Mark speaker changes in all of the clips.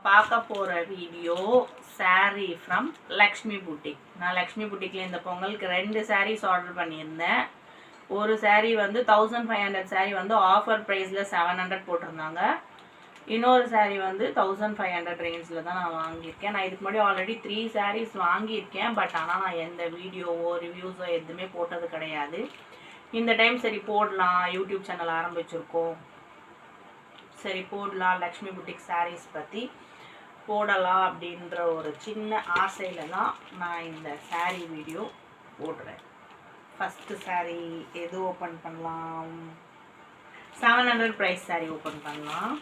Speaker 1: பார்க்க போகிற video saree from Lakshmi boutique. நான் லக்ஷ்மி புட்டிக்கில் இந்த பொங்கலுக்கு 2 sarees ஆர்டர் பண்ணியிருந்தேன். ஒரு saree வந்து 1500 saree வந்து ஆஃபர் ப்ரைஸில் 700 போட்டிருந்தாங்க. இன்னொரு saree வந்து 1500 ரேஞ்சில் தான் நான் வாங்கியிருக்கேன். நான் இதுக்கு முன்னாடி ஆல்ரெடி 3 sarees வாங்கியிருக்கேன். பட் ஆனால் நான் எந்த வீடியோவோ ரிவ்யூஸோ எதுவுமே போட்டது கிடையாது. இந்த டைம் சரி போடலாம், யூடியூப் சேனல் ஆரம்பிச்சிருக்கோம், சரி போடலாம், லக்ஷ்மி புட்டிக் சாரீஸ் பற்றி போடலாம் அப்படின்ற ஒரு சின்ன ஆசையில் தான் நான் இந்த சாரீ வீடியோ போடுறேன். ஃபஸ்ட்டு சாரீ எது ஓப்பன் பண்ணலாம்? 700 ப்ரைஸ் சாரீ ஓப்பன் பண்ணலாம்.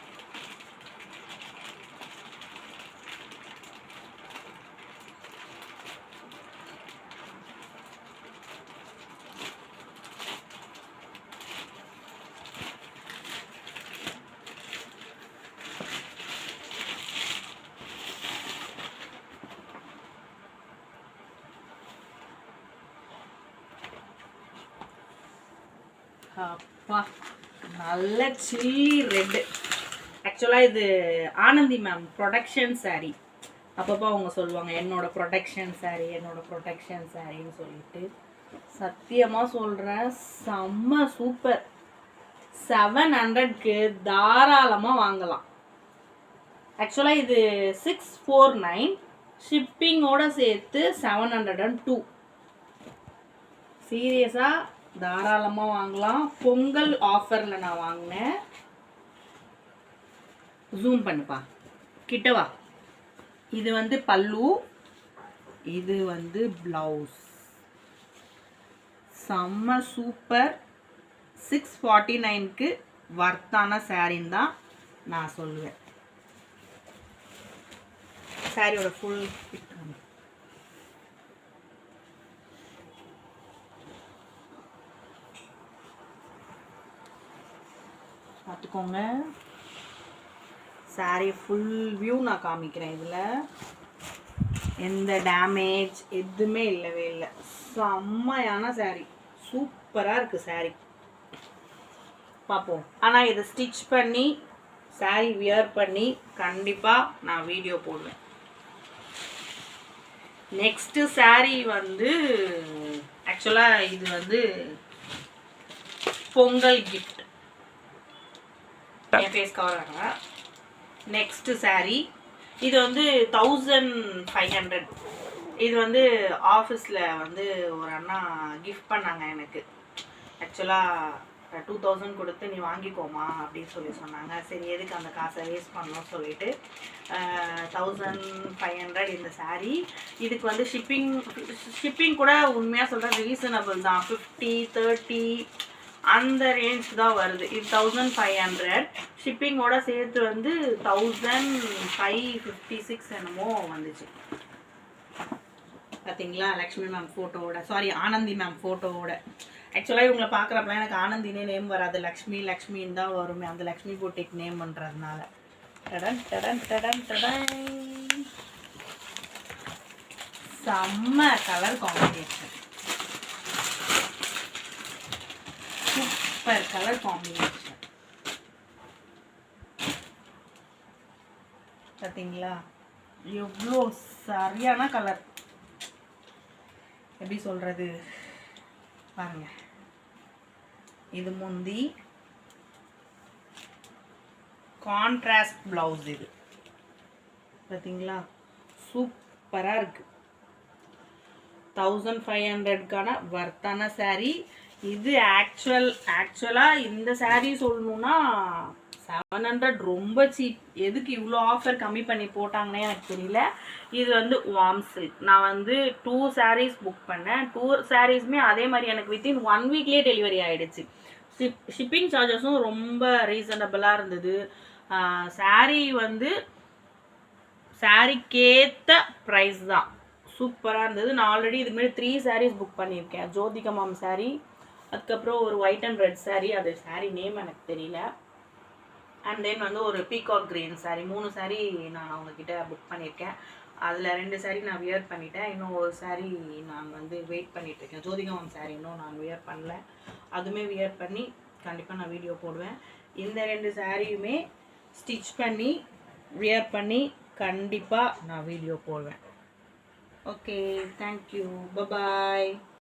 Speaker 1: அப்பா நல்ல சில்லி ரெட்டு. ஆக்சுவலாக இது ஆனந்தி மேம் ப்ரொடக்ஷன் சாரீ. அப்பப்போ அவங்க சொல்லுவாங்க என்னோட ப்ரொடக்ஷன் சாரீ, என்னோட ப்ரொடக்ஷன் சாரின்னு சொல்லிட்டு. சத்தியமாக சொல்கிறேன், செம்ம சூப்பர். 700க்கு தாராளமாக வாங்கலாம். ஆக்சுவலாக இது 649, ஷிப்பிங்கோடு சேர்த்து 702. சீரியஸாக தாராளமாக வாங்கலாம். பொங்கல் ஆஃபரில் நான் வாங்கினேன். ஜூம் பண்ணுப்பா, கிட்டவா. இது வந்து பல்லு, இது வந்து ப்ளவுஸ். செம்ம சூப்பர். 649க்கு வர்த்தான சாரின்னு தான் நான் சொல்லுவேன். சாரியோட ஃபுல் பார்த்துக்கோங்க. சாரீ ஃபுல் வியூ நான் காமிக்கிறேன். இதில் எந்த டேமேஜ் எதுவுமே இல்லவே இல்லை. செம்மையான சாரீ, சூப்பராக இருக்குது சாரீ. பார்ப்போம். ஆனால் இதை ஸ்டிச் பண்ணி சாரீ வியர் பண்ணி கண்டிப்பாக நான் வீடியோ போடுவேன். நெக்ஸ்ட்டு சாரீ வந்து ஆக்சுவலாக இது வந்து பொங்கல் கிஃப்ட். என் ஃபேஸ் கவர் ஆக. நெக்ஸ்ட்டு சாரீ இது வந்து 1500. இது வந்து ஆஃபீஸில் வந்து ஒரு அண்ணா கிஃப்ட் பண்ணாங்க எனக்கு. ஆக்சுவலாக 2000 கொடுத்து நீ வாங்கிக்கோமா அப்படின்னு சொல்லி சொன்னாங்க. சரி எதுக்கு அந்த காசை வேஸ்ட் பண்ணணும் சொல்லிட்டு 1500 இந்த சாரீ. இதுக்கு வந்து ஷிப்பிங் கூட உண்மையாக சொல்கிறேன் ரீசனபிள் தான். 50, 30 அந்த ரேஞ்ச் தான் வருது. இது 1500. ஷிப்பிங்கோட சேர்த்து வந்து 1556 என்னமோ வந்துச்சு. பார்த்தீங்களா? லக்ஷ்மி மேம் ஃபோட்டோவோட, சாரி ஆனந்தி மேம் ஃபோட்டோவோட. ஆக்சுவலாக இவங்களை பார்க்குறப்பலாம் எனக்கு ஆனந்தினே நேம் வராது, லக்ஷ்மின்னு தான் வருமே, அந்த லக்ஷ்மி புட்டிக் நேம் பண்ணுறதுனால. டடன் டடன் டடன் டடன். செம்ம colour combination, super colour combination. பார்த்தீங்களா எவ்வளோ சரியான கலர். எப்படி சொல்கிறது பாருங்க. இது முந்தி, கான்ட்ராஸ்ட் ப்ளவுஸ். இது பார்த்தீங்களா சூப்பராக இருக்குது. 1500க்கான வர்த்தான சாரீ இது. ஆக்சுவலாக இந்த சாரீ சொல்லணுன்னா 700 ரொம்ப சீப். எதுக்கு இவ்வளோ ஆஃபர் கம்மி பண்ணி போட்டாங்கன்னே எனக்கு தெரியல. இது வந்து வார்ம் சில்க். நான் வந்து 2 sarees புக் பண்ணேன். 2 sareesமே அதே மாதிரி எனக்கு வித்தின் 1 வீக்லேயே டெலிவரி ஆகிடுச்சு. ஷிப்பிங் சார்ஜஸும் ரொம்ப ரீசனபிளாக இருந்தது. சாரீ வந்து சாரீக்கேற்ற ப்ரைஸ் தான், சூப்பராக இருந்தது. நான் ஆல்ரெடி இதுக்கு முன்னாடி 3 sarees புக் பண்ணியிருக்கேன். ஜோதிகா மாம் சாரீ, அதுக்கப்புறம் ஒரு ஒயிட் அண்ட் ரெட் சாரீ, அது சாரீ நேம் எனக்கு தெரியல. அண்ட் தென் வந்து ஒரு பீகாக் கிரீன் சாரீ. 3 சாரீ நான் அவங்கக்கிட்ட புக் பண்ணியிருக்கேன். அதில் 2 சாரீ நான் வியர் பண்ணிட்டேன். இன்னும் ஒரு சாரீ நான் வந்து வெயிட் பண்ணிகிட்ருக்கேன். ஜோதிகா மேம் சாரீ இன்னும் நான் வியர் பண்ணல. அதுவுமே வியர் பண்ணி கண்டிப்பாக நான் வீடியோ போடுவேன். இந்த 2 சாரியுமே ஸ்டிச் பண்ணி வியர் பண்ணி கண்டிப்பாக நான் வீடியோ போடுவேன். Okay, thank you, bye bye.